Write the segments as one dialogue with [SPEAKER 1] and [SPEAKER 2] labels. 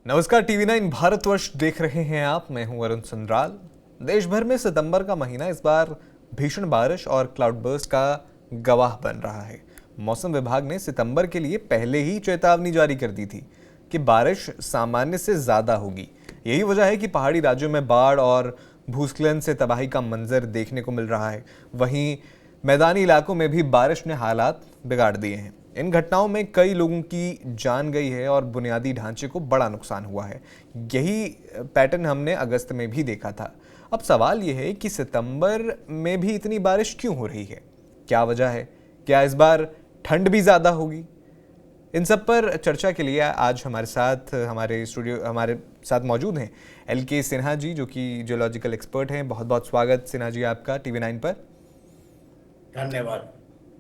[SPEAKER 1] नमस्कार, टीवी 9 भारतवर्ष देख रहे हैं आप। मैं हूं अरुण संद्राल। देश भर में सितंबर का महीना इस बार भीषण बारिश और क्लाउड बर्स्ट का गवाह बन रहा है। मौसम विभाग ने सितंबर के लिए पहले ही चेतावनी जारी कर दी थी कि बारिश सामान्य से ज़्यादा होगी। यही वजह है कि पहाड़ी राज्यों में बाढ़ और भूस्खलन से तबाही का मंजर देखने को मिल रहा है। वहीं मैदानी इलाकों में भी बारिश ने हालात बिगाड़ दिए हैं। इन घटनाओं में कई लोगों की जान गई है और बुनियादी ढांचे को बड़ा नुकसान हुआ है। यही पैटर्न हमने अगस्त में भी देखा था। अब सवाल यह है कि सितंबर में भी इतनी बारिश क्यों हो रही है? क्या वजह है? क्या इस बार ठंड भी ज़्यादा होगी? इन सब पर चर्चा के लिए आज हमारे साथ मौजूद हैं LK सिन्हा जी, जो कि जियोलॉजिकल एक्सपर्ट हैं। बहुत बहुत स्वागत सिन्हा जी आपका टीवी 9 पर।
[SPEAKER 2] धन्यवाद।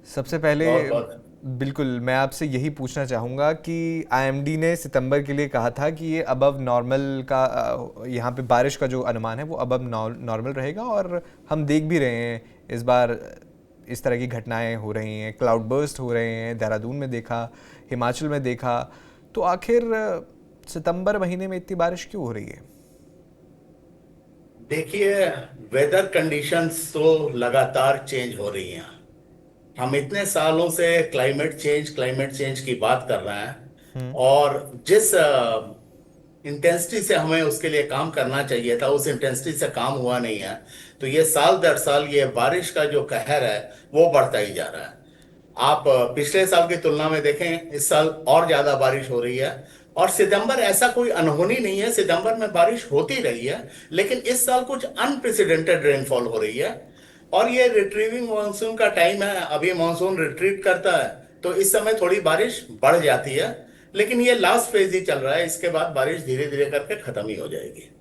[SPEAKER 1] सबसे पहले
[SPEAKER 2] बहुत बहुत
[SPEAKER 1] बिल्कुल मैं आपसे यही पूछना चाहूँगा कि IMD ने सितंबर के लिए कहा था कि ये अबव नॉर्मल का यहाँ पे बारिश का जो अनुमान है वो अबव नॉर्मल रहेगा, और हम देख भी रहे हैं इस बार इस तरह की घटनाएं हो रही हैं। क्लाउड बर्स्ट हो रहे हैं, देहरादून में देखा, हिमाचल में देखा। तो आखिर सितंबर महीने में इतनी बारिश क्यों हो रही है?
[SPEAKER 2] देखिए, वेदर कंडीशंस तो लगातार चेंज हो रही हैं। हम इतने सालों से क्लाइमेट चेंज की बात कर रहे हैं, और जिस इंटेंसिटी से हमें उसके लिए काम करना चाहिए था उस इंटेंसिटी से काम हुआ नहीं है। तो ये साल दर साल ये बारिश का जो कहर है वो बढ़ता ही जा रहा है। आप पिछले साल की तुलना में देखें, इस साल और ज्यादा बारिश हो रही है। और सितंबर ऐसा कोई अनहोनी नहीं है, सितंबर में बारिश होती रही है, लेकिन इस साल कुछ अनप्रेसिडेंटेड रेनफॉल हो रही है। और ये रिट्रीविंग मानसून का टाइम है, अभी मानसून रिट्रीट करता है तो इस समय थोड़ी बारिश बढ़ जाती है, लेकिन ये लास्ट फेज ही चल रहा है। इसके बाद बारिश धीरे धीरे करके खत्म ही हो जाएगी।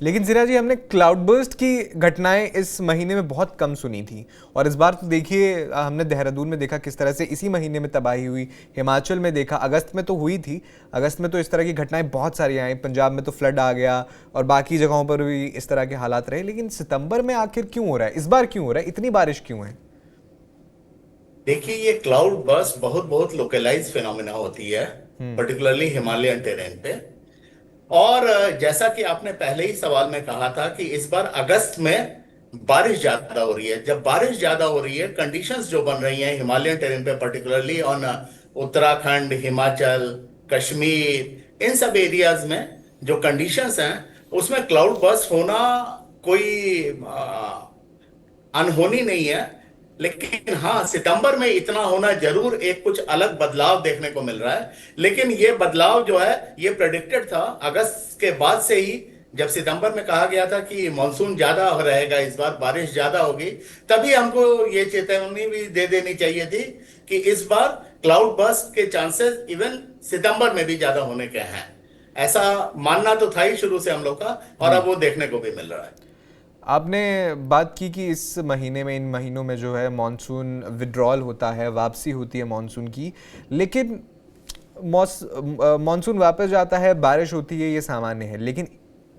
[SPEAKER 1] लेकिन सिन्हा जी, हमने क्लाउड बर्स्ट की घटनाएं इस महीने में बहुत कम सुनी थी, और इस बार तो देखिए हमने देहरादून में देखा किस तरह से इसी महीने में तबाही हुई। हिमाचल में देखा, अगस्त में तो हुई थी, अगस्त में तो इस तरह की घटनाएं बहुत सारी आई। पंजाब में तो फ्लड आ गया और बाकी जगहों पर भी इस तरह के हालात रहे। लेकिन सितंबर में आखिर क्यों हो रहा है? इस बार क्यों हो रहा है? इतनी बारिश क्यों है?
[SPEAKER 2] देखिए, ये क्लाउड बर्स्ट बहुत बहुत लोकलाइज फिनोमिना होती है, पर्टिकुलरली हिमालयन टेरेन पे। और जैसा कि आपने पहले ही सवाल में कहा था कि इस बार अगस्त में बारिश ज्यादा हो रही है। जब बारिश ज्यादा हो रही है, कंडीशंस जो बन रही हैं हिमालयन टेरेन पे, पर्टिकुलरली ऑन उत्तराखंड, हिमाचल, कश्मीर, इन सब एरियाज में जो कंडीशंस हैं उसमें क्लाउड बर्स्ट होना कोई अनहोनी नहीं है। लेकिन हाँ, सितंबर में इतना होना जरूर एक कुछ अलग बदलाव देखने को मिल रहा है। लेकिन ये बदलाव जो है ये प्रेडिक्टेड था अगस्त के बाद से ही। जब सितंबर में कहा गया था कि मानसून ज्यादा रहेगा, इस बार बारिश ज्यादा होगी, तभी हमको ये चेतावनी भी दे देनी चाहिए थी कि इस बार क्लाउड बर्स्ट के चांसेस इवन सितंबर में भी ज्यादा होने के हैं। ऐसा मानना तो था ही शुरू से हम लोग का, और
[SPEAKER 1] जी,
[SPEAKER 2] अब वो देखने को भी मिल रहा है।
[SPEAKER 1] आपने बात की कि इस महीने में, इन महीनों में जो है मॉनसून विड्रॉल होता है, वापसी होती है मॉनसून की। लेकिन मॉनसून वापस जाता है, बारिश होती है, ये सामान्य है। लेकिन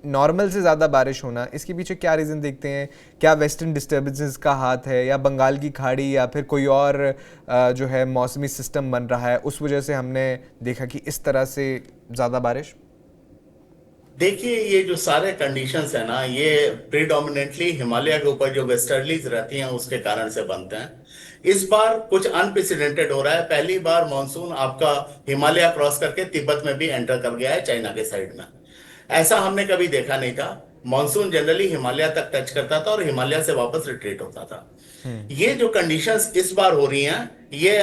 [SPEAKER 1] नॉर्मल से ज़्यादा बारिश होना, इसके पीछे क्या रीज़न देखते हैं? क्या वेस्टर्न डिस्टर्बेंसेस का हाथ है, या बंगाल की खाड़ी, या फिर कोई और जो है मौसमी सिस्टम बन रहा है, उस वजह से हमने देखा कि इस तरह से ज़्यादा बारिश?
[SPEAKER 2] देखिए, ये जो सारे कंडीशंस है ना, ये प्रीडोमिनेटली हिमालय के ऊपर जो वेस्टर्लीज रहती हैं उसके कारण से बनते हैं। इस बार कुछ अनप्रेसिडेंटेड हो रहा है। पहली बार मानसून आपका हिमालय क्रॉस करके तिब्बत में भी एंटर कर गया है, चाइना के साइड में। ऐसा हमने कभी देखा नहीं था। मानसून जनरली हिमालय तक टच करता था और हिमालय से वापस रिट्रीट होता था। ये जो कंडीशंस इस बार हो रही हैं ये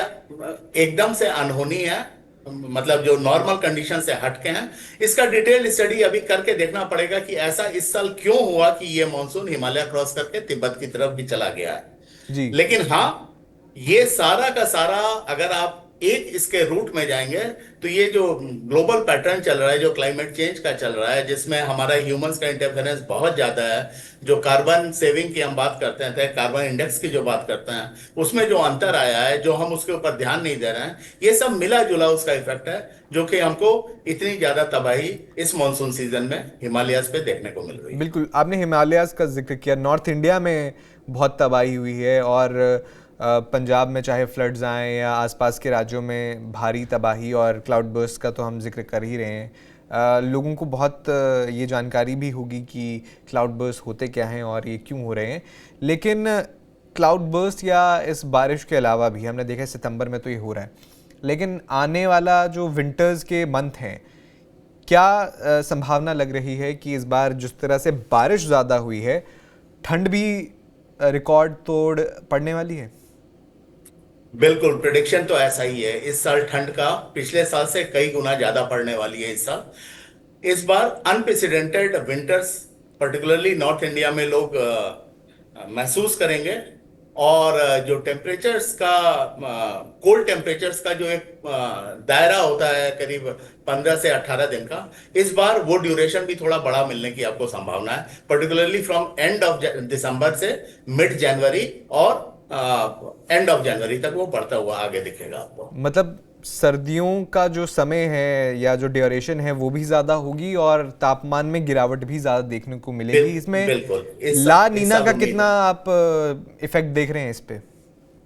[SPEAKER 2] एकदम से अनहोनी है, मतलब जो नॉर्मल कंडीशन से हटके हैं। इसका डिटेल स्टडी अभी करके देखना पड़ेगा कि ऐसा इस साल क्यों हुआ कि ये मानसून हिमालय क्रॉस करके तिब्बत की तरफ भी चला गया है।
[SPEAKER 1] जी,
[SPEAKER 2] लेकिन हाँ, ये सारा का सारा अगर आप एक इसके रूट में जाएंगे तो ये जो ग्लोबल पैटर्न चल रहा है, जो क्लाइमेट चेंज का चल रहा है, जिसमें हमारा ह्यूमंस का इंटरफेरेंस बहुत ज्यादा है, जो कार्बन सेविंग की हम बात करते हैं, कार्बन इंडेक्स की जो बात करते हैं, उसमें जो अंतर आया है, जो हम उसके ऊपर ध्यान नहीं दे रहे हैं, ये सब मिला जुला उसका इफेक्ट है, जो कि हमको इतनी ज्यादा तबाही इस मानसून सीजन में हिमालयाज पे देखने को मिल रही है।
[SPEAKER 1] बिल्कुल। आपने हिमालयाज़ का जिक्र किया। नॉर्थ इंडिया में बहुत तबाही हुई है, और पंजाब में चाहे फ्लड्स आएँ या आसपास के राज्यों में भारी तबाही और क्लाउड बर्स्ट का तो हम जिक्र कर ही रहे हैं। लोगों को बहुत ये जानकारी भी होगी कि क्लाउड बर्स्ट होते क्या हैं और ये क्यों हो रहे हैं। लेकिन क्लाउड बर्स्ट या इस बारिश के अलावा भी हमने देखा है सितंबर में तो ये हो रहा है, लेकिन आने वाला जो विंटर्स के मंथ हैं, क्या संभावना लग रही है कि इस बार जिस तरह से बारिश ज़्यादा हुई है, ठंड भी रिकॉर्ड तोड़ पड़ने वाली है?
[SPEAKER 2] बिल्कुल, प्रिडिक्शन तो ऐसा ही है। इस साल ठंड का पिछले साल से कई गुना ज्यादा पड़ने वाली है इस साल। इस बार unprecedented winters particularly north India में लोग महसूस करेंगे। और जो टेम्परेचर्स का कोल्ड टेम्परेचर्स का जो एक दायरा होता है करीब 15 से 18 दिन का, इस बार वो ड्यूरेशन भी थोड़ा बड़ा मिलने की आपको संभावना है, particularly from end of December से मिड जनवरी और एंड ऑफ जनवरी तक वो बढ़ता हुआ आगे दिखेगा आपको।
[SPEAKER 1] मतलब सर्दियों का जो समय है या जो ड्यूरेशन है वो भी ज़्यादा होगी और तापमान में गिरावट भी ज़्यादा देखने को मिलेगी। इसमें
[SPEAKER 2] बिल्कुल
[SPEAKER 1] ला
[SPEAKER 2] इस
[SPEAKER 1] नीना
[SPEAKER 2] साल
[SPEAKER 1] का
[SPEAKER 2] उम्मीद
[SPEAKER 1] कितना
[SPEAKER 2] है।
[SPEAKER 1] आप इफेक्ट देख रहे हैं इस पे?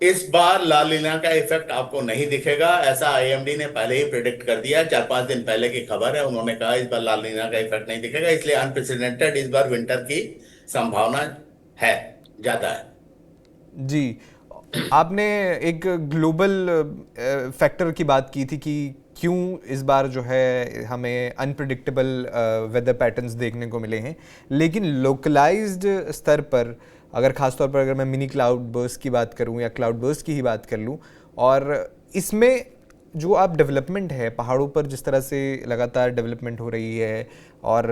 [SPEAKER 2] इस बार ला लीना का इफेक्ट आपको नहीं दिखेगा, ऐसा आईएमडी ने पहले ही प्रिडिक्ट कर दिया। 4-5 दिन पहले की खबर है, उन्होंने कहा इस बार ला लीना का इफेक्ट नहीं दिखेगा, इसलिए अनप्रेसिडेंटेड इस बार विंटर की संभावना है, ज्यादा है।
[SPEAKER 1] जी, आपने एक ग्लोबल फैक्टर की बात की थी कि क्यों इस बार जो है हमें अनप्रिडिक्टेबल वेदर पैटर्न्स देखने को मिले हैं, लेकिन लोकलाइज्ड स्तर पर अगर ख़ासतौर पर अगर मैं मिनी क्लाउड बर्स्ट की बात करूं या क्लाउड बर्स्ट की ही बात कर लूं, और इसमें जो आप डेवलपमेंट है पहाड़ों पर जिस तरह से लगातार डेवलपमेंट हो रही है और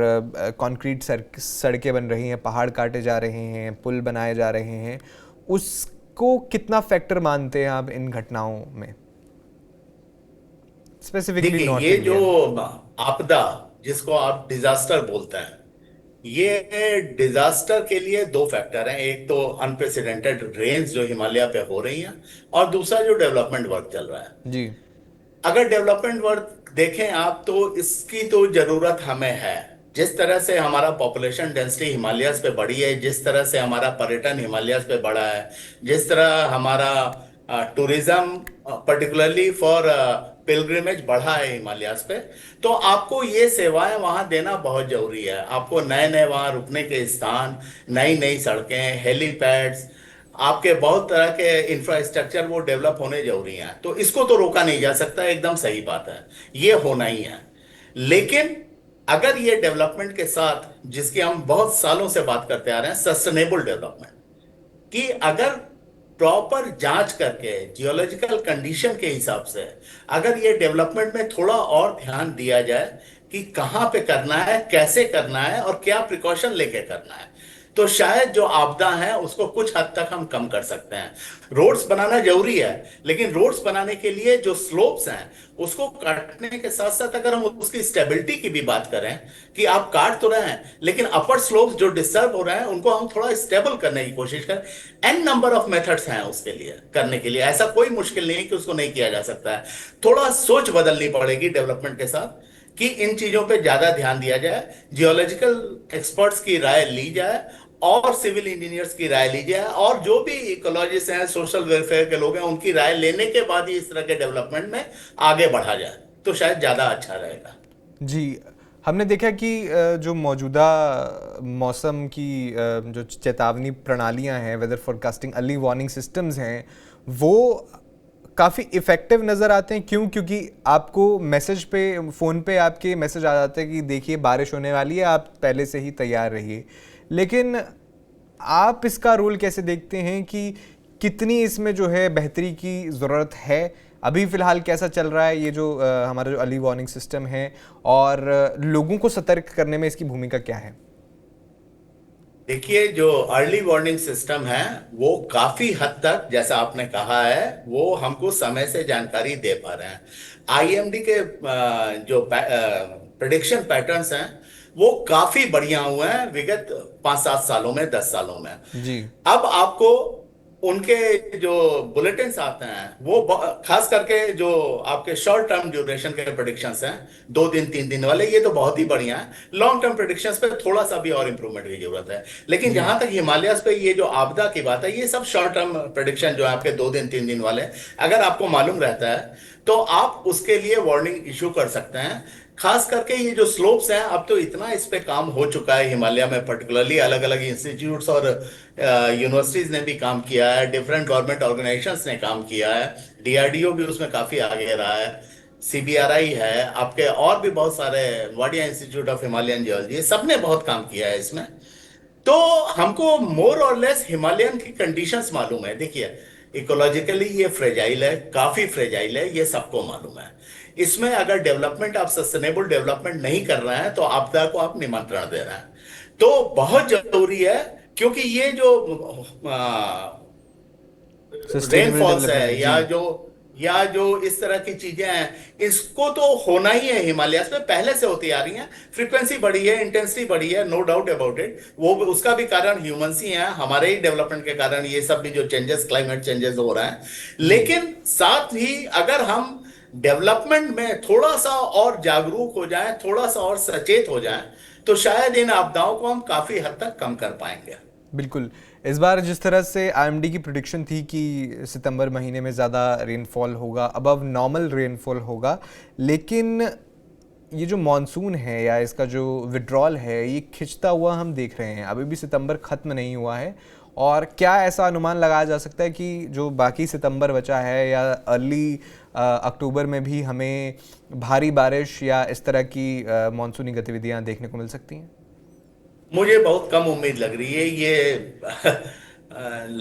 [SPEAKER 1] कंक्रीट सड़कें बन रही हैं, पहाड़ काटे जा रहे हैं, पुल बनाए जा रहे हैं, उसको कितना फैक्टर मानते हैं आप इन घटनाओं में, स्पेसिफिकली
[SPEAKER 2] देखिए,
[SPEAKER 1] नॉर्थ
[SPEAKER 2] ये जो
[SPEAKER 1] इंडिया?
[SPEAKER 2] आपदा जिसको आप डिजास्टर बोलते हैं, ये डिजास्टर के लिए दो फैक्टर हैं। एक तो अनप्रेसिडेंटेड रेन्स जो हिमालय पे हो रही हैं, और दूसरा जो डेवलपमेंट वर्क चल रहा है।
[SPEAKER 1] जी।
[SPEAKER 2] अगर डेवलपमेंट वर्क देखें आप, तो इसकी तो जरूरत हमें है। जिस तरह से हमारा पॉपुलेशन डेंसिटी हिमालयस पे बढ़ी है, जिस तरह से हमारा पर्यटन हिमालयस पे बढ़ा है, जिस तरह हमारा टूरिज्म पर्टिकुलरली फॉर पिलग्रिमेज बढ़ा है हिमालयस पे, तो आपको ये सेवाएं वहां देना बहुत जरूरी है। आपको नए नए वहां रुकने के स्थान, नई नई सड़कें, हेलीपैड्स, आपके बहुत तरह के इंफ्रास्ट्रक्चर वो डेवलप होने जरूरी हैं। तो इसको तो रोका नहीं जा सकता, एकदम सही बात है, ये होना ही है। लेकिन अगर ये डेवलपमेंट के साथ, जिसकी हम बहुत सालों से बात करते आ रहे हैं, सस्टेनेबल डेवलपमेंट, कि अगर प्रॉपर जांच करके जियोलॉजिकल कंडीशन के हिसाब से अगर ये डेवलपमेंट में थोड़ा और ध्यान दिया जाए कि कहां पे करना है, कैसे करना है और क्या प्रिकॉशन लेके करना है, तो शायद जो आपदा है उसको कुछ हद तक हम कम कर सकते हैं। रोड्स बनाना जरूरी है, लेकिन रोड्स बनाने के लिए जो स्लोप्स हैं उसको काटने के साथ साथ अगर हम उसकी स्टेबिलिटी की भी बात करें, कि आप काट तो रहे हैं लेकिन अपर स्लोप्स जो डिस्टर्ब हो रहे हैं उनको हम थोड़ा स्टेबल करने की कोशिश करें। एन नंबर ऑफ मेथड्स हैं उसके लिए, करने के लिए ऐसा कोई मुश्किल नहीं है कि उसको नहीं किया जा सकता है। थोड़ा सोच बदलनी पड़ेगी डेवलपमेंट के साथ, कि इन चीजों पे ज्यादा ध्यान दिया जाए, जियोलॉजिकल एक्सपर्ट्स की राय ली जाए और सिविल इंजीनियर्स की राय ली जाए, और जो भी इकोलॉजिस्ट हैं, सोशल वेलफेयर के लोग हैं, उनकी राय लेने के बाद ही इस तरह के डेवलपमेंट में आगे बढ़ा जाए, तो शायद ज्यादा अच्छा रहेगा।
[SPEAKER 1] जी, हमने देखा कि जो मौजूदा मौसम की जो चेतावनी प्रणालियां हैं, weather forecasting early warning systems हैं, वो काफ़ी इफ़ेक्टिव नज़र आते हैं। क्यों? क्योंकि आपको मैसेज पे, फ़ोन पे आपके मैसेज आ जाते हैं कि देखिए बारिश होने वाली है, आप पहले से ही तैयार रहिए। लेकिन आप इसका रोल कैसे देखते हैं कि कितनी इसमें जो है बेहतरी की ज़रूरत है? अभी फ़िलहाल कैसा चल रहा है ये जो हमारा जो अर्ली वार्निंग सिस्टम है, और लोगों को सतर्क करने में इसकी भूमिका क्या है?
[SPEAKER 2] देखिए, जो अर्ली वार्निंग सिस्टम है वो काफी हद तक, जैसा आपने कहा है, वो हमको समय से जानकारी दे पा रहे हैं। आईएमडी के जो प्रेडिक्शन पैटर्न्स हैं वो काफी बढ़िया हुए हैं विगत 5-7 सालों में, 10 सालों में।
[SPEAKER 1] जी।
[SPEAKER 2] अब आपको उनके जो बुलेटिन्स आते हैं वो खास करके जो आपके शॉर्ट टर्म ड्यूरेशन के प्रेडिक्शंस हैं, 2 दिन 3 दिन वाले, ये तो बहुत ही बढ़िया है। लॉन्ग टर्म प्रेडिक्शंस पे थोड़ा सा भी और इंप्रूवमेंट की जरूरत है। लेकिन
[SPEAKER 1] जी।
[SPEAKER 2] जहां तक हिमालयस पे ये जो आपदा की बात है, ये सब शॉर्ट टर्म प्रेडिक्शन जो है आपके 2 दिन 3 दिन वाले, अगर आपको मालूम रहता है तो आप उसके लिए वार्निंग इशू कर सकते हैं। खास करके ये जो स्लोप्स हैं, अब तो इतना इस पे काम हो चुका है हिमालय में, पर्टिकुलरली अलग अलग इंस्टीट्यूट्स और यूनिवर्सिटीज ने भी काम किया है, डिफरेंट गवर्नमेंट ऑर्गेनाइजेशंस ने काम किया है, डीआरडीओ भी उसमें काफी आगे रहा है, सीबीआरआई है आपके, और भी बहुत सारे, Wadia institute of Himalayan geology, सबने बहुत काम किया है इसमें। तो हमको मोर और लेस हिमालयन की कंडीशंस मालूम है। देखिए, इकोलॉजिकली ये फ्रेजाइल है, काफी फ्रेजाइल है, ये सबको मालूम है। इसमें अगर डेवलपमेंट, आप सस्टेनेबल डेवलपमेंट नहीं कर रहे हैं, तो आपदा को आप निमंत्रण दे रहे हैं। तो बहुत जरूरी है, क्योंकि ये जो
[SPEAKER 1] सस्टेनेबल
[SPEAKER 2] रेनफॉल्स
[SPEAKER 1] डेवलपमेंट,
[SPEAKER 2] है,
[SPEAKER 1] जी।
[SPEAKER 2] या जो इस तरह की चीजें हैं, इसको तो होना ही है, हिमालयस में पहले से होती आ रही हैं। फ्रीक्वेंसी बढ़ी है, इंटेंसिटी बढ़ी है, नो डाउट अबाउट इट। वो उसका भी कारण ह्यूमंस ही हैं, हमारे ही डेवलपमेंट के कारण ये सब भी जो चेंजेस, क्लाइमेट चेंजेस हो रहे हैं।
[SPEAKER 1] जी
[SPEAKER 2] लेकिन साथ ही अगर हम डेवलपमेंट में थोड़ा सा और जागरूक हो जाएं, थोड़ा सा और सचेत हो जाएं, तो शायद इन आपदाओं को हम काफी हद तक कम कर पाएंगे।
[SPEAKER 1] बिल्कुल। इस बार जिस तरह से आईएमडी की प्रिडिक्शन थी कि सितंबर महीने में ज़्यादा रेनफॉल होगा, अबव नॉर्मल रेनफॉल होगा, लेकिन ये जो मॉनसून है या इसका जो विड्रॉल है ये खिंचता हुआ हम देख रहे हैं। अभी भी सितंबर ख़त्म नहीं हुआ है, और क्या ऐसा अनुमान लगाया जा सकता है कि जो बाकी सितंबर बचा है या अर्ली अक्टूबर में भी हमें भारी बारिश या इस तरह की मॉनसूनी गतिविधियां देखने को मिल सकती हैं?
[SPEAKER 2] मुझे बहुत कम उम्मीद लग रही है। ये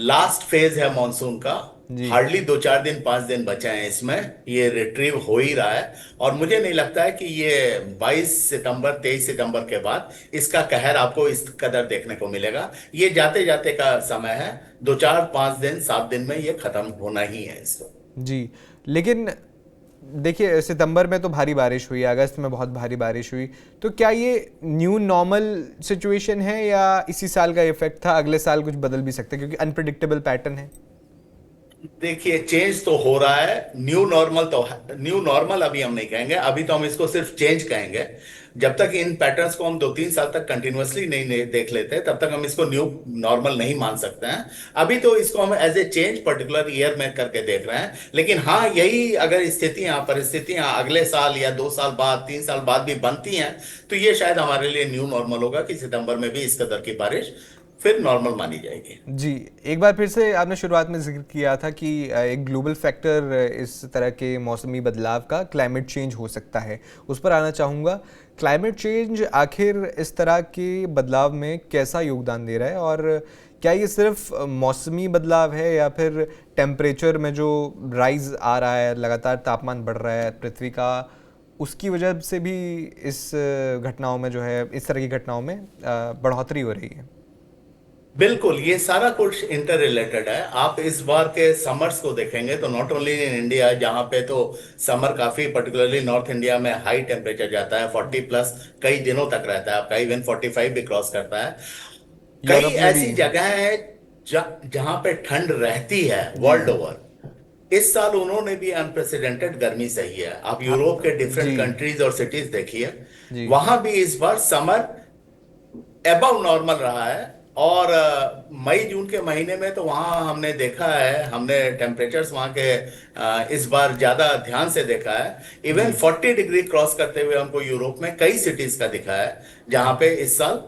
[SPEAKER 2] लास्ट फेज है मॉनसून का।
[SPEAKER 1] जी।
[SPEAKER 2] हार्डली 2-4 दिन, 5 दिन बचे हैं इसमें, ये रिट्रीव हो ही रहा है। और मुझे नहीं लगता है कि ये 22 सितंबर, 23 सितंबर के बाद इसका कहर आपको इस कदर देखने को मिलेगा। ये जाते जाते का समय है, 2-4-5 दिन, 7 दिन में ये खत्म होना ही है इसको।
[SPEAKER 1] जी, लेकिन देखिए सितंबर में तो भारी बारिश हुई, अगस्त में बहुत भारी बारिश हुई, तो क्या ये न्यू नॉर्मल सिचुएशन है या इसी साल का इफेक्ट था, अगले साल कुछ बदल भी सकता है क्योंकि अनप्रिडिक्टेबल पैटर्न है?
[SPEAKER 2] देखिए, चेंज तो हो रहा है। न्यू नॉर्मल अभी हम नहीं कहेंगे, अभी तो हम इसको सिर्फ चेंज कहेंगे। जब तक इन पैटर्न्स को हम 2-3 साल तक कंटिन्यूअसली नहीं देख लेते, तब तक हम इसको न्यू नॉर्मल नहीं मान सकते हैं। अभी तो इसको हम as a change particular year में करके देख रहे हैं। लेकिन हाँ, यही अगर स्थितियां, परिस्थितियां अगले साल या 2 साल बाद, 3 साल बाद भी बनती हैं, तो ये शायद हमारे लिए न्यू नॉर्मल होगा कि सितंबर में भी इस कदर की बारिश फिर नॉर्मल मानी जाएगी।
[SPEAKER 1] जी, एक बार फिर से आपने शुरुआत में जिक्र किया था कि एक ग्लोबल फैक्टर इस तरह के मौसमी बदलाव का क्लाइमेट चेंज हो सकता है, उस पर आना चाहूँगा। क्लाइमेट चेंज आखिर इस तरह के बदलाव में कैसा योगदान दे रहा है, और क्या ये सिर्फ मौसमी बदलाव है या फिर टेम्परेचर में जो राइज आ रहा है, लगातार तापमान बढ़ रहा है पृथ्वी का, उसकी वजह से भी इस घटनाओं में जो है, इस तरह की घटनाओं में बढ़ोतरी हो रही है?
[SPEAKER 2] बिल्कुल, ये सारा कुछ इंटर रिलेटेड है। आप इस बार के समर्स को देखेंगे तो नॉट ओनली इन इंडिया, जहां पे तो समर काफी, पर्टिकुलरली नॉर्थ इंडिया में हाई टेम्परेचर जाता है, 40+ कई दिनों तक रहता है, आपका इवन 45 भी क्रॉस करता है। कई
[SPEAKER 1] यूरोप में भी।
[SPEAKER 2] ऐसी जगह है जहां पे ठंड रहती है
[SPEAKER 1] जी
[SPEAKER 2] वर्ल्ड ओवर। इस साल उन्होंने भी अनप्रेसिडेंटेड गर्मी सही है। आप यूरोप के
[SPEAKER 1] जी
[SPEAKER 2] डिफरेंट कंट्रीज और सिटीज देखिए,
[SPEAKER 1] जी
[SPEAKER 2] वहां भी इस बार समर एबव नॉर्मल रहा है। और मई जून के महीने में तो वहाँ हमने देखा है, हमने टेम्परेचर्स वहाँ के इस बार ज्यादा ध्यान से देखा है। इवन
[SPEAKER 1] जी
[SPEAKER 2] 40 डिग्री क्रॉस करते हुए हमको यूरोप में कई सिटीज का दिखा है, जहाँ पे इस साल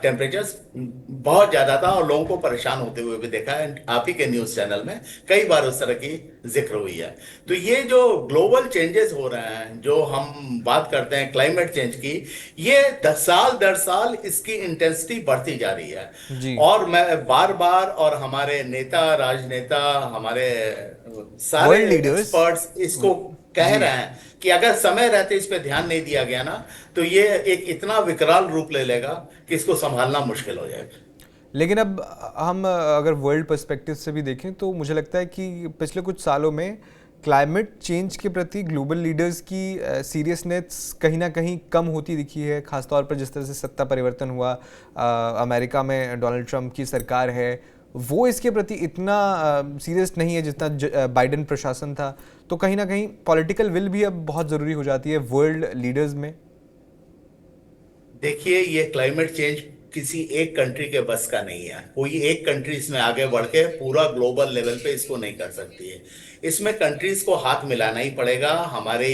[SPEAKER 2] टेम्परेचर्स बहुत ज्यादा था, और लोगों को परेशान होते हुए भी देखा है। आप ही के न्यूज चैनल में कई बार उस तरह की जिक्र हुई है। तो ये जो ग्लोबल चेंजेस हो रहे हैं, जो हम बात करते हैं क्लाइमेट चेंज की, ये 10 साल दर साल इसकी इंटेंसिटी बढ़ती जा रही है।
[SPEAKER 1] जी
[SPEAKER 2] और मैं बार बार, और हमारे नेता, राजनेता, हमारे सारे
[SPEAKER 1] वर्ल्ड लीडर्स।
[SPEAKER 2] एक्सपर्ट्स इसको कह
[SPEAKER 1] जी,
[SPEAKER 2] रहे हैं कि अगर समय रहते इस पे ध्यान नहीं दिया गया ना, तो ये एक इतना विकराल रूप ले लेगा कि इसको संभालना मुश्किल हो जाएगा।
[SPEAKER 1] लेकिन अब हम अगर वर्ल्ड पर्सपेक्टिव से भी देखें तो मुझे लगता है कि पिछले कुछ सालों में क्लाइमेट चेंज के प्रति ग्लोबल लीडर्स की सीरियसनेस कहीं ना कहीं कम होती दिखी है, खासतौर पर जिस तरह से सत्ता परिवर्तन हुआ, अमेरिका में डोनाल्ड ट्रंप की सरकार है, वो इसके प्रति इतना सीरियस नहीं है जितना बाइडेन प्रशासन था। तो कहीं ना कहीं पॉलिटिकल विल भी अब बहुत ज़रूरी हो जाती है वर्ल्ड लीडर्स में।
[SPEAKER 2] देखिए, ये क्लाइमेट चेंज किसी एक कंट्री के बस का नहीं है। कोई एक कंट्री इसमें आगे बढ़ के पूरा ग्लोबल लेवल पे इसको नहीं कर सकती है। इसमें कंट्रीज को हाथ मिलाना ही पड़ेगा। हमारे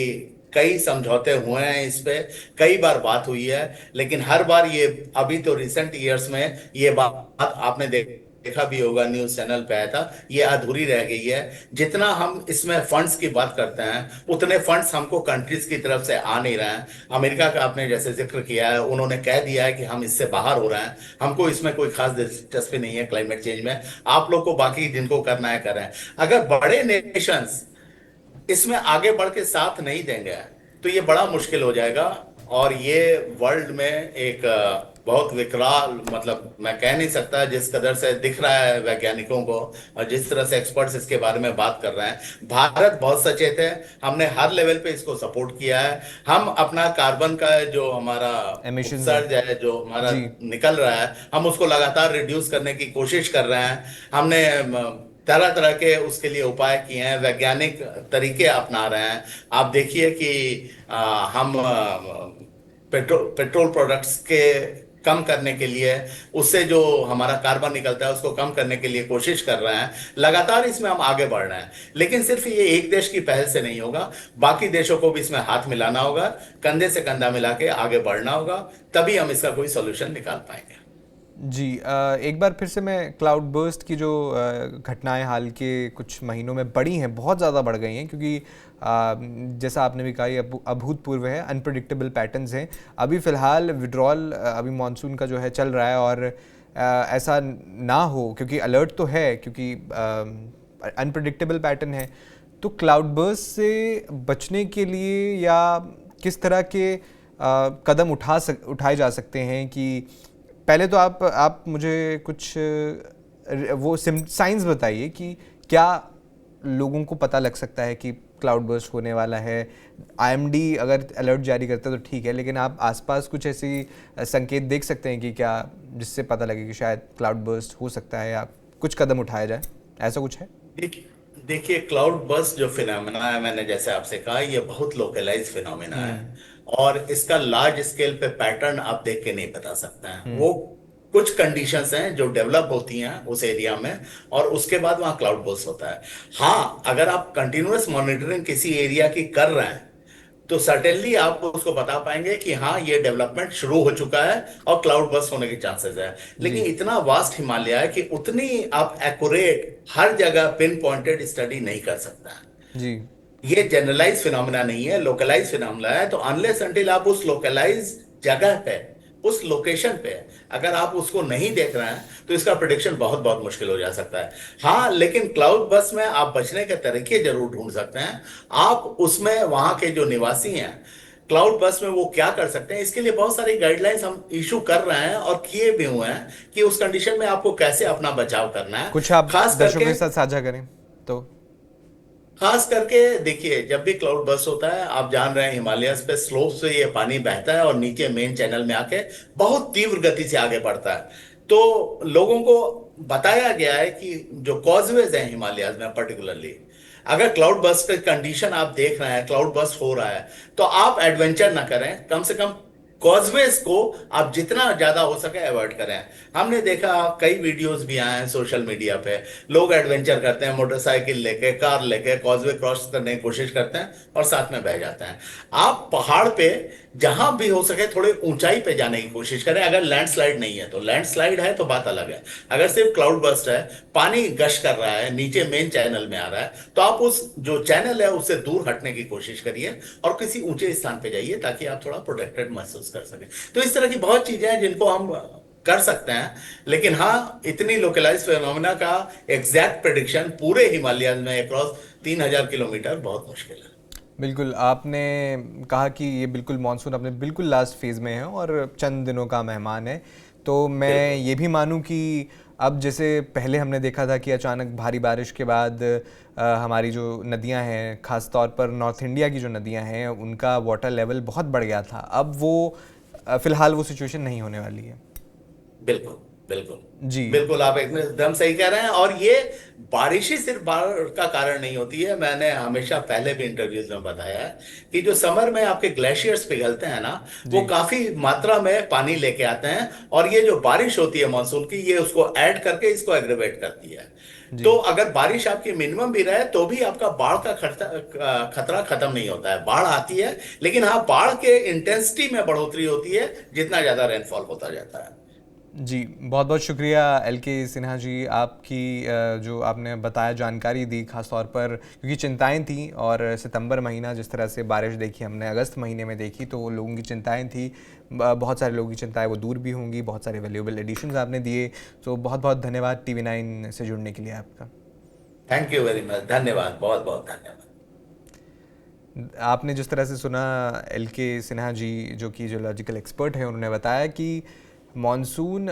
[SPEAKER 2] कई समझौते हुए हैं इस पे, कई बार बात हुई है, लेकिन हर बार ये, अभी तो रिसेंट ईयर्स में ये बात आपने देखा भी होगा, न्यूज चैनल पे आया था, ये अधूरी रह गई है। जितना हम इसमें फंड्स की बात करते हैं उतने फंड्स हमको कंट्रीज की तरफ से आ नहीं रहे हैं। अमेरिका का आपने जैसे जिक्र किया है, उन्होंने कह दिया है कि हम इससे बाहर हो रहे हैं, हमको इसमें कोई खास दिलचस्पी नहीं है क्लाइमेट चेंज में, आप लोग को बाकी जिनको करना है करें। अगर बड़े नेशंस इसमें आगे बढ़ के साथ नहीं देंगे तो ये बड़ा मुश्किल हो जाएगा। और ये वर्ल्ड में एक बहुत विकराल, मतलब मैं कह नहीं सकता जिस कदर से दिख रहा है वैज्ञानिकों को, और जिस तरह से एक्सपर्ट्स इसके बारे में बात कर रहे हैं, भारत बहुत सचेत है। हमने हर लेवल पे इसको सपोर्ट किया है। हम अपना कार्बन का जो हमारा
[SPEAKER 1] एमिशंस है।
[SPEAKER 2] उत्सर्ज है, जो हमारा
[SPEAKER 1] जी।
[SPEAKER 2] निकल रहा है, हम उसको लगातार रिड्यूस करने की कोशिश कर रहे हैं। हमने तरह तरह के उसके लिए उपाय किए हैं, वैज्ञानिक तरीके अपना रहे हैं। आप देखिए कि हम पेट्रोल प्रोडक्ट्स के कम करने के लिए, उससे जो हमारा कार्बन निकलता है उसको कम करने के लिए कोशिश कर रहे हैं। लगातार इसमें हम आगे बढ़ रहे हैं, लेकिन सिर्फ ये एक देश की पहल से नहीं होगा, बाकी देशों को भी इसमें हाथ मिलाना होगा, कंधे से कंधा मिला के आगे बढ़ना होगा, तभी हम इसका कोई सोल्यूशन निकाल पाएंगे।
[SPEAKER 1] जी, एक बार फिर से मैं क्लाउड बर्स्ट की जो घटनाएं हाल के कुछ महीनों में बढ़ी हैं, बहुत ज़्यादा बढ़ गई हैं, क्योंकि जैसा आपने भी कहा ये अभूतपूर्व है, अनप्रडिक्टेबल पैटर्न्स हैं। अभी फ़िलहाल विड्रॉल अभी मानसून का जो है चल रहा है, और ऐसा ना हो, क्योंकि अलर्ट तो है, क्योंकि अनप्रडिक्टेबल पैटर्न है, तो क्लाउड बर्स्ट से बचने के लिए या किस तरह के कदम उठाए जा सकते हैं? कि पहले तो आप मुझे कुछ वो साइंस बताइए कि क्या लोगों को पता लग सकता है कि क्लाउड बर्स्ट होने वाला है? आईएमडी अगर अलर्ट जारी करता है तो ठीक है, लेकिन आप आसपास कुछ ऐसी संकेत देख सकते हैं कि क्या, जिससे पता लगे कि शायद क्लाउड बर्स्ट हो सकता है या कुछ कदम उठाया जाए, ऐसा कुछ है?
[SPEAKER 2] देखिए, क्लाउड बर्स्ट जो फिनोमेना है, मैंने जैसे आपसे कहा, ये बहुत लोकलाइज फिनोमेना है, और इसका लार्ज स्केल पे पैटर्न आप देख के नहीं बता सकते हैं। वो कुछ कंडीशंस हैं जो डेवलप होती हैं उस एरिया में, और उसके बाद वहां क्लाउड बर्स्ट होता है। हाँ, अगर आप कंटिन्यूअस मॉनिटरिंग किसी एरिया की कर रहे हैं तो सर्टेनली आप उसको बता पाएंगे कि हाँ, ये डेवलपमेंट शुरू हो चुका है और क्लाउड बर्स्ट होने के चांसेस है। लेकिन
[SPEAKER 1] जी।
[SPEAKER 2] इतना वास्ट हिमालय है कि उतनी आप एक्यूरेट हर जगह पिन पॉइंटेड स्टडी नहीं कर सकता।
[SPEAKER 1] जी।
[SPEAKER 2] ये जनरलाइज फिनोमेना नहीं है, लोकलाइज फिनोमेना है। तो अनलेस अनटिल आप उस लोकलाइज जगह पे, उस लोकेशन पे अगर आप उसको नहीं देख रहे हैं तो इसका प्रिडिक्शन बहुत बहुत मुश्किल हो जा सकता है। हाँ, लेकिन क्लाउड बस में आप बचने के तरीके जरूर ढूंढ सकते हैं। आप उसमें वहां के जो निवासी हैं, क्लाउड बस में वो क्या कर सकते हैं, इसके लिए बहुत सारी गाइडलाइंस हम इशू कर रहे हैं और किए भी हुए हैं कि उस कंडीशन में आपको कैसे अपना बचाव करना है।
[SPEAKER 1] कुछ आप
[SPEAKER 2] खास
[SPEAKER 1] दर्शकों
[SPEAKER 2] करके
[SPEAKER 1] के साथ साझा करें तो।
[SPEAKER 2] खास करके देखिए, जब भी क्लाउड बर्स्ट होता है, आप जान रहे हैं हिमालयस पे स्लोप से ये पानी बहता है और नीचे मेन चैनल में आके बहुत तीव्र गति से आगे बढ़ता है। तो लोगों को बताया गया है कि जो कॉजवेज हैं हिमालयस में पर्टिकुलरली, अगर क्लाउड बर्स्ट की कंडीशन आप देख रहे हैं, क्लाउड बर्स्ट हो रहा है, तो आप एडवेंचर ना करें, कम से कम कॉजवेज को आप जितना ज्यादा हो सके अवॉइड करें। हमने देखा, कई वीडियोस भी आए हैं सोशल मीडिया पे, लोग एडवेंचर करते हैं, मोटरसाइकिल लेके, कार लेके कॉजवे क्रॉस करने की कोशिश करते हैं और साथ में बह जाते हैं। आप पहाड़ पे जहां भी हो सके थोड़े ऊंचाई पे जाने की कोशिश करें। अगर लैंडस्लाइड नहीं है तो, लैंडस्लाइड है तो बात अलग है। अगर सिर्फ क्लाउड बर्स्ट है, पानी गश कर रहा है, नीचे मेन चैनल में आ रहा है, तो आप उस जो चैनल है उससे दूर हटने की कोशिश करिए और किसी ऊंचे स्थान पे जाइए ताकि आप थोड़ा प्रोटेक्टेड महसूस कर सकें। तो इस तरह की बहुत चीजें हैं जिनको हम कर सकते हैं। लेकिन हाँ, इतनी लोकलाइज फिनोमेना का एग्जैक्ट प्रेडिक्शन पूरे हिमालय में अक्रॉस 3,000 किलोमीटर बहुत मुश्किल है।
[SPEAKER 1] बिल्कुल, आपने कहा कि ये बिल्कुल मानसून अपने बिल्कुल लास्ट फेज़ में है और चंद दिनों का मेहमान है। तो मैं
[SPEAKER 2] बिल्कुल।
[SPEAKER 1] ये भी मानूं कि अब जैसे पहले हमने देखा था कि अचानक भारी बारिश के बाद हमारी जो नदियां हैं, ख़ास तौर पर नॉर्थ इंडिया की जो नदियां हैं, उनका वाटर लेवल बहुत बढ़ गया था। अब वो फ़िलहाल वो सिचुएशन नहीं होने वाली है।
[SPEAKER 2] बिल्कुल, बिल्कुल।
[SPEAKER 1] जी।
[SPEAKER 2] बिल्कुल, आप एकदम सही कह रहे हैं। और ये बारिश ही सिर्फ बाढ़ का कारण नहीं होती है। मैंने हमेशा पहले भी इंटरव्यूज में बताया है कि जो समर में आपके ग्लेशियर्स पिघलते हैं ना, वो
[SPEAKER 1] जी।
[SPEAKER 2] काफी मात्रा में पानी लेके आते हैं, और ये जो बारिश होती है मानसून की, ये उसको ऐड करके इसको एग्रीवेट करती है। तो अगर बारिश आपकी मिनिमम भी रहे तो भी आपका बाढ़ का खतरा खत्म नहीं होता है। बाढ़ आती है, लेकिन हाँ, बाढ़ के इंटेंसिटी में बढ़ोतरी होती है जितना ज्यादा रेनफॉल होता जाता है।
[SPEAKER 1] जी, बहुत बहुत शुक्रिया एल के सिन्हा जी, आपकी जो आपने बताया, जानकारी दी, खास तौर पर क्योंकि चिंताएं थी। और सितंबर महीना जिस तरह से बारिश देखी हमने अगस्त महीने में देखी, तो लोगों की चिंताएं थी, बहुत सारे लोगों की चिंताएं वो दूर भी होंगी। बहुत सारे वैल्यूएबल एडिशंस आपने दिए, तो बहुत बहुत धन्यवाद TV9 से जुड़ने के लिए आपका।
[SPEAKER 2] थैंक यू वेरी मच, धन्यवाद, बहुत बहुत धन्यवाद।
[SPEAKER 1] आपने जिस तरह से सुना, एल के सिन्हा जी जो कि जियोलॉजिकल एक्सपर्ट हैं, उन्होंने बताया कि मॉनसून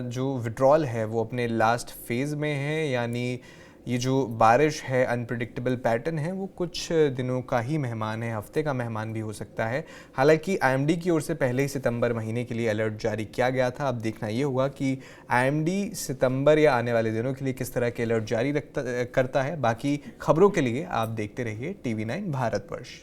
[SPEAKER 1] जो विड्रॉल है वो अपने लास्ट फेज़ में है, यानी ये जो बारिश है, अनप्रिडिक्टेबल पैटर्न है, वो कुछ दिनों का ही मेहमान है, हफ्ते का मेहमान भी हो सकता है। हालांकि IMD की ओर से पहले ही सितंबर महीने के लिए अलर्ट जारी किया गया था। अब देखना ये होगा कि IMD सितंबर या आने वाले दिनों के लिए किस तरह के अलर्ट जारी करता है। बाकी खबरों के लिए आप देखते रहिए TV9 भारतवर्ष।